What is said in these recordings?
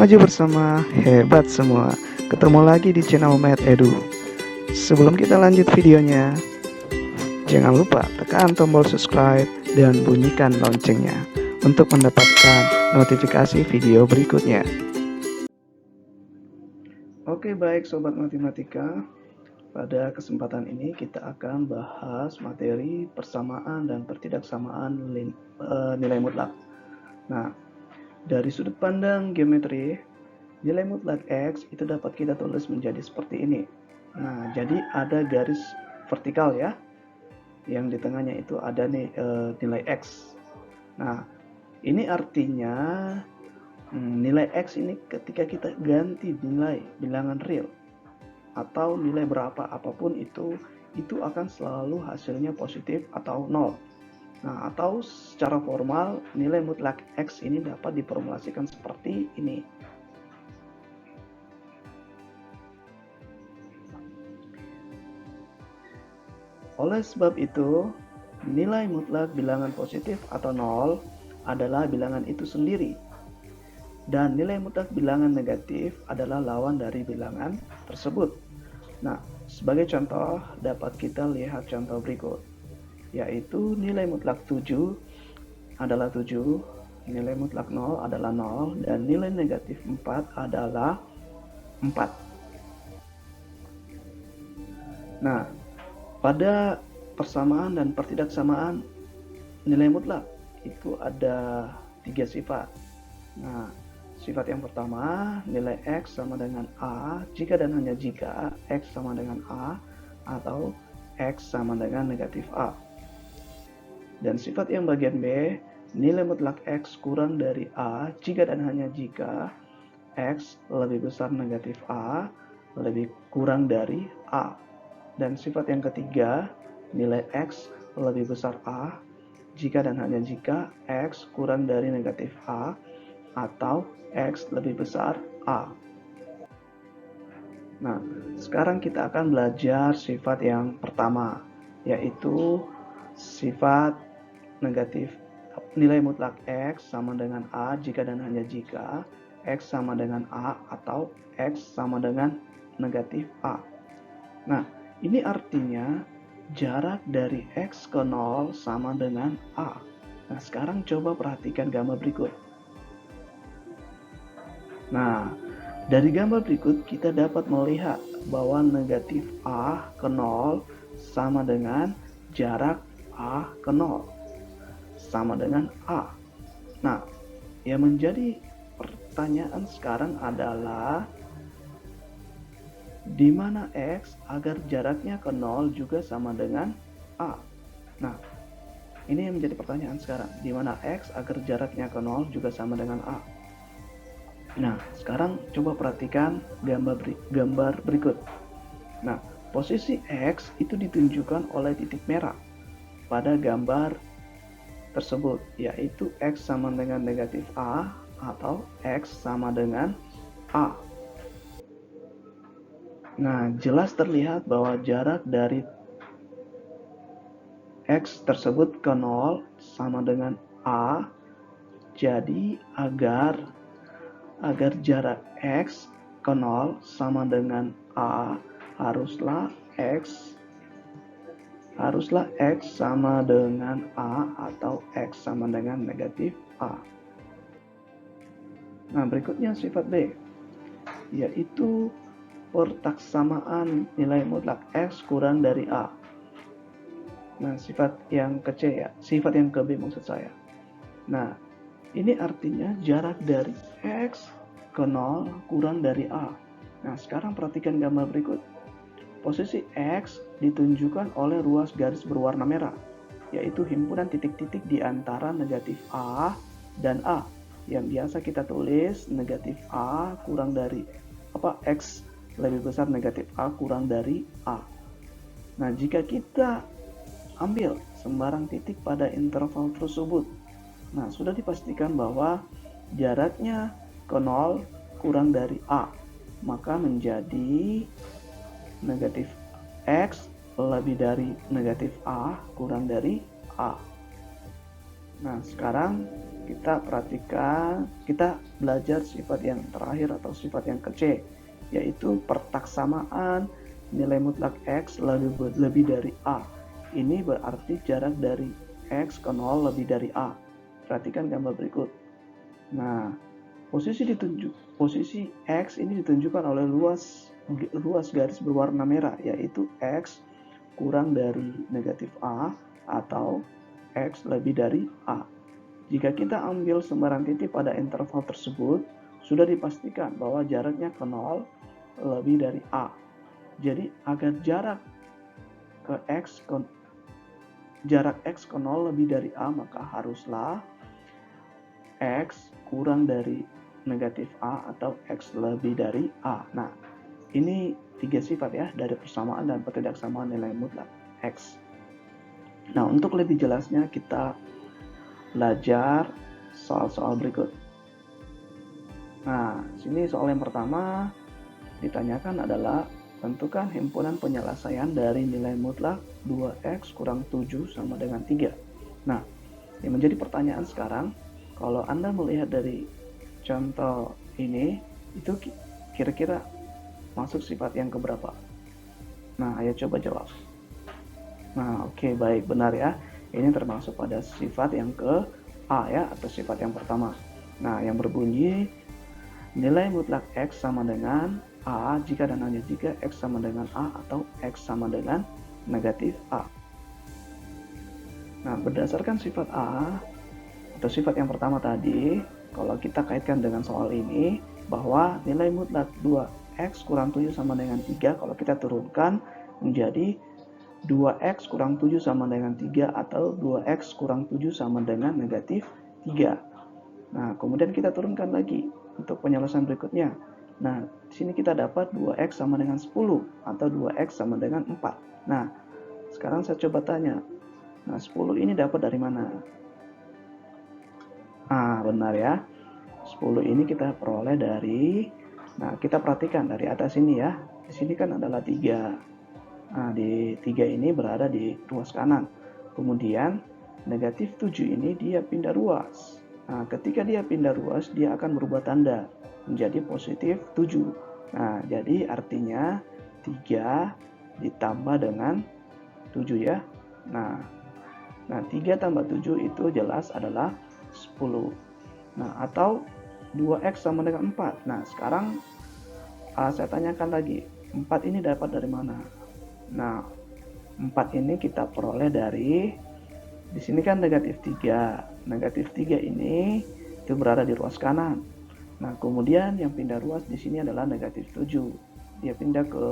maju bersama, hebat semua. Ketemu lagi di channel Math Edu. Sebelum kita lanjut videonya, jangan lupa tekan tombol subscribe dan bunyikan loncengnya untuk mendapatkan notifikasi video berikutnya. Oke, baik sobat matematika. Pada kesempatan ini kita akan bahas materi persamaan dan pertidaksamaan nilai mutlak. Nah, dari sudut pandang geometri, nilai mutlak X itu dapat kita tulis menjadi seperti ini. Nah, jadi ada garis vertikal ya, yang di tengahnya itu ada nilai X. Nah, ini artinya nilai X ini ketika kita ganti nilai bilangan real atau nilai berapa apapun itu akan selalu hasilnya positif atau nol. Nah, atau secara formal nilai mutlak X ini dapat diformulasikan seperti ini. Oleh sebab itu, nilai mutlak bilangan positif atau nol adalah bilangan itu sendiri. Dan nilai mutlak bilangan negatif adalah lawan dari bilangan tersebut. Nah, sebagai contoh dapat kita lihat contoh berikut, yaitu nilai mutlak 7 adalah 7, nilai mutlak 0 adalah 0, dan nilai negatif 4 adalah 4. Nah, pada persamaan dan pertidaksamaan nilai mutlak itu ada 3 sifat. Nah, sifat yang pertama, nilai X sama dengan A jika dan hanya jika X sama dengan A atau X sama dengan negatif A. Dan sifat yang bagian B, nilai mutlak X kurang dari A jika dan hanya jika X lebih besar negatif A lebih kurang dari A. Dan sifat yang ketiga, nilai X lebih besar A jika dan hanya jika X kurang dari negatif A atau X lebih besar A. Nah, sekarang kita akan belajar sifat yang pertama, yaitu sifat negatif nilai mutlak X sama dengan A jika dan hanya jika X sama dengan A atau X sama dengan negatif A. Nah, ini artinya jarak dari X ke 0 sama dengan A. Nah, sekarang coba perhatikan gambar berikut. Nah, dari gambar berikut kita dapat melihat bahwa negatif A ke 0 sama dengan jarak A ke 0 sama dengan A. Nah, yang menjadi pertanyaan sekarang adalah di mana X agar jaraknya ke 0 juga sama dengan A. Nah, ini yang menjadi pertanyaan sekarang. Di mana X agar jaraknya ke 0 juga sama dengan A. Nah, sekarang coba perhatikan gambar berikut. Nah, posisi X itu ditunjukkan oleh titik merah pada gambar tersebut, yaitu X sama dengan negatif A atau X sama dengan A. Nah, jelas terlihat bahwa jarak dari X tersebut ke 0 sama dengan A. Jadi agar jarak X ke 0 sama dengan A, haruslah X sama dengan A atau X sama dengan negatif A. Nah, berikutnya sifat B, yaitu pertaksamaan nilai mutlak X kurang dari A. Nah, sifat yang ke C ya, sifat yang ke B maksud saya. Nah, ini artinya jarak dari X ke 0 kurang dari A. Nah, sekarang perhatikan gambar berikut. Posisi X ditunjukkan oleh ruas garis berwarna merah, yaitu himpunan titik-titik di antara negatif A dan A. Yang biasa kita tulis negatif A kurang dari X lebih besar negatif A kurang dari A. Nah, jika kita ambil sembarang titik pada interval tersebut, nah, sudah dipastikan bahwa jaraknya ke 0 kurang dari A, maka menjadi negatif X lebih dari negatif A kurang dari A. Nah, sekarang kita perhatikan, kita belajar sifat yang terakhir atau sifat yang ke C, yaitu pertaksamaan nilai mutlak X lebih dari A. Ini berarti jarak dari X ke 0 lebih dari A. Perhatikan gambar berikut. Nah, posisi X ini ditunjukkan oleh luas garis berwarna merah, yaitu X kurang dari negatif A atau X lebih dari A. Jika kita ambil sembarang titik pada interval tersebut, sudah dipastikan bahwa jaraknya ke 0 lebih dari A. Jadi agar jarak X ke 0 lebih dari A, maka haruslah X kurang dari negatif A atau X lebih dari A. Nah, ini 3 sifat ya, dari persamaan dan ketidaksamaan nilai mutlak X. Nah, untuk lebih jelasnya kita belajar soal-soal berikut. Nah, sini soal yang pertama ditanyakan adalah tentukan himpunan penyelesaian dari nilai mutlak 2x kurang 7 sama dengan 3. Nah, yang menjadi pertanyaan sekarang, kalau Anda melihat dari contoh ini, itu kira-kira masuk sifat yang keberapa? Nah, ayo coba jawab. Nah, oke, baik, benar ya. Ini termasuk pada sifat yang ke A ya, atau sifat yang pertama. Nah, yang berbunyi nilai mutlak X sama dengan A jika dan hanya jika X sama dengan A atau X sama dengan negatif A. Nah, berdasarkan sifat A atau sifat yang pertama tadi, kalau kita kaitkan dengan soal ini, bahwa nilai mutlak 2X kurang 7 sama dengan 3, kalau kita turunkan menjadi 2X kurang 7 sama dengan 3 atau 2X kurang 7 sama dengan negatif 3. Nah, kemudian kita turunkan lagi untuk penyelesaian berikutnya. Nah, di sini kita dapat 2X sama dengan 10 atau 2X sama dengan 4. Nah, sekarang saya coba tanya. Nah, 10 ini dapat dari mana? Ah, benar ya. 10 ini kita peroleh dari, nah kita perhatikan dari atas ini ya. Di sini kan adalah 3. Nah, di 3 ini berada di ruas kanan. Kemudian negatif 7 ini dia pindah ruas. Nah, ketika dia pindah ruas, dia akan berubah tanda menjadi positif 7. Nah, jadi artinya 3 ditambah dengan 7 ya. Nah 3 tambah 7 itu jelas adalah 10. Nah, atau 2X sama dengan 4. Nah, sekarang saya tanyakan lagi, 4 ini dapat dari mana? Nah, 4 ini kita peroleh dari, di sini kan negatif 3. Negatif 3 ini itu berada di ruas kanan. Nah, kemudian yang pindah ruas di sini adalah negatif 7. Dia pindah ke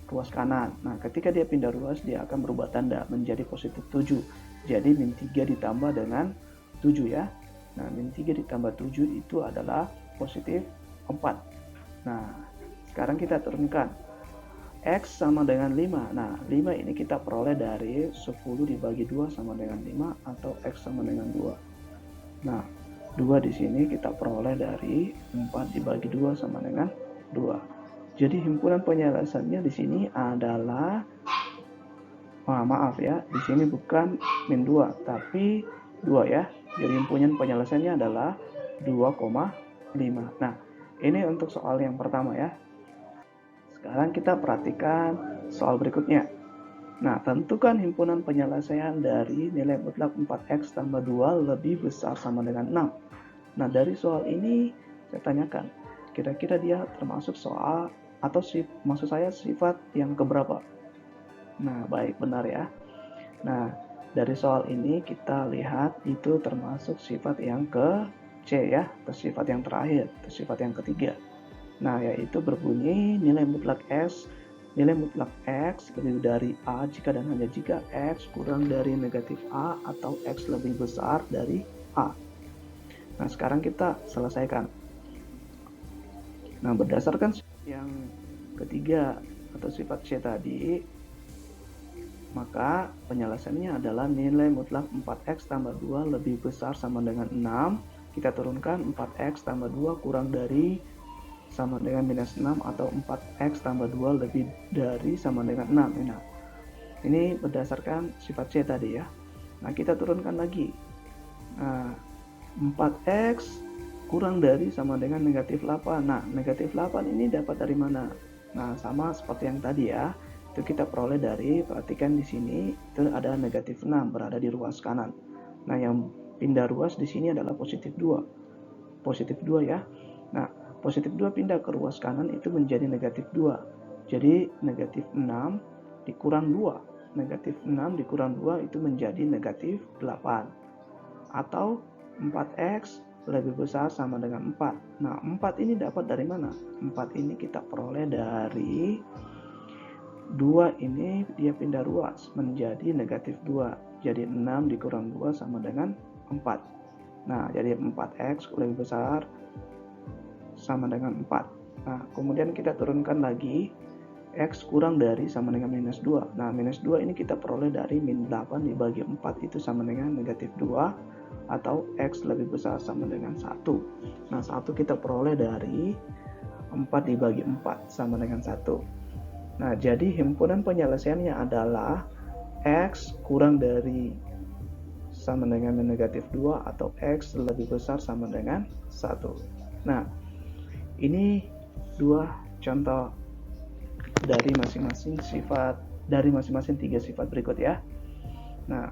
ruas kanan. Nah, ketika dia pindah ruas, dia akan berubah tanda menjadi positif 7. Jadi, min 3 ditambah dengan 7 ya. Nah, min 3 ditambah 7 itu adalah positif 4. Nah, sekarang kita turunkan. X sama dengan 5. Nah, 5 ini kita peroleh dari 10 dibagi 2 sama dengan 5 atau X sama dengan 2. Nah, 2 di sini kita peroleh dari 4 dibagi 2 sama dengan 2. Jadi himpunan penyelesaiannya di sini adalah, maaf ya, di sini bukan min 2 tapi 2 ya. Jadi himpunan penyelesaiannya adalah 2,5. Nah, ini untuk soal yang pertama ya. Sekarang kita perhatikan soal berikutnya. Nah, tentukan himpunan penyelesaian dari nilai mutlak 4X tambah 2 lebih besar sama dengan 6. Nah, dari soal ini saya tanyakan, kira-kira dia termasuk soal atau maksud saya sifat yang keberapa? Nah, baik, benar ya. Nah, dari soal ini kita lihat itu termasuk sifat yang ke C ya, atau sifat yang terakhir, atau sifat yang ketiga. Nah, yaitu berbunyi nilai mutlak X lebih dari A jika dan hanya jika X kurang dari negatif A atau X lebih besar dari A. Nah, sekarang kita selesaikan. Nah, berdasarkan yang ketiga atau sifat C tadi, maka penyelesaiannya adalah nilai mutlak 4X tambah 2 lebih besar sama dengan 6. Kita turunkan 4X tambah 2 kurang dari sama dengan minus 6 atau 4X tambah 2 lebih dari sama dengan 6. Nah, ini berdasarkan sifat C tadi ya. Nah, kita turunkan lagi. Nah, 4x kurang dari sama dengan negatif 8. Nah, negatif 8 ini dapat dari mana? Nah, sama seperti yang tadi ya. Itu kita peroleh dari, perhatikan di sini, itu ada negatif 6 berada di ruas kanan. Nah, yang pindah ruas di sini adalah positif 2. Positif 2 ya. Nah, positif 2 pindah ke ruas kanan itu menjadi negatif 2. Jadi, negatif 6 dikurang 2. Negatif 6 dikurang 2 itu menjadi negatif 8. Atau 4x lebih besar sama dengan 4. Nah, 4 ini dapat dari mana? 4 ini kita peroleh dari 2 ini dia pindah ruas menjadi negatif 2. Jadi 6 dikurang 2 sama dengan 4. Nah, jadi 4x lebih besar sama dengan 4. Nah, kemudian kita turunkan lagi x kurang dari sama dengan minus 2. Nah, minus 2 ini kita peroleh dari min 8 dibagi 4 itu sama dengan negatif 2. Atau x lebih besar sama dengan 1. Nah, 1 kita peroleh dari 4 dibagi 4 sama dengan 1. Nah, jadi himpunan penyelesaiannya adalah x kurang dari sama dengan negatif 2 atau x lebih besar sama dengan 1. Nah, ini dua contoh dari masing-masing sifat, dari masing-masing 3 sifat berikut ya. Nah,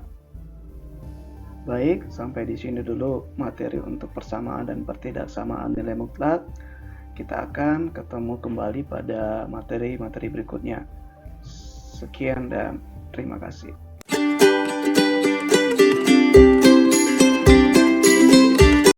baik, sampai di sini dulu materi untuk persamaan dan pertidaksamaan nilai mutlak. Kita akan ketemu kembali pada materi-materi berikutnya. Sekian dan terima kasih.